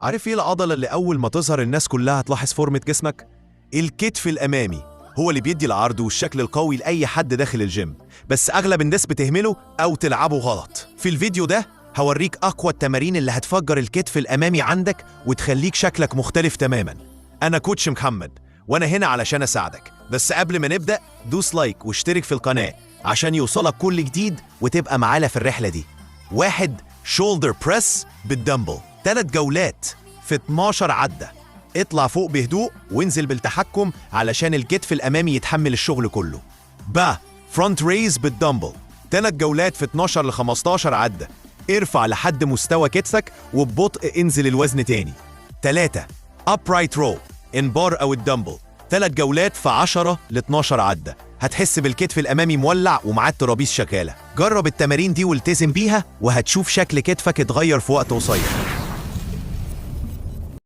عارف ايه العضلة اللي أول ما تظهر الناس كلها تلاحظ فورمة جسمك؟ الكتف الأمامي. هو اللي بيدي العرض والشكل القوي لأي حد داخل الجيم، بس أغلب الناس بتهمله أو تلعبه غلط. في الفيديو ده هوريك أقوى التمارين اللي هتفجر الكتف الأمامي عندك وتخليك شكلك مختلف تماماً. أنا كوتش محمد، وأنا هنا علشان أساعدك. بس قبل ما نبدأ دوس لايك واشترك في القناة عشان يوصلك كل جديد وتبقى معانا في الرحلة دي. 1. شولدر بريس بالدمبل، 3 جولات في 12 عدة. اطلع فوق بهدوء وانزل بالتحكم علشان الكتف الأمامي يتحمل الشغل كله. فرونت ريز بالدمبل، 3 جولات في 12 ل 15 عدة. ارفع لحد مستوى كتفك وببطء انزل الوزن تاني. 3. upright row انبار أو الدمبل، 3 جولات في 10 ل 12 عدة. هتحس بالكتف الأمامي مولع ومعاه الترابيز شغالة. جرب التمارين دي والتزم بيها وهتشوف شكل كتفك اتغير في وقت قصير.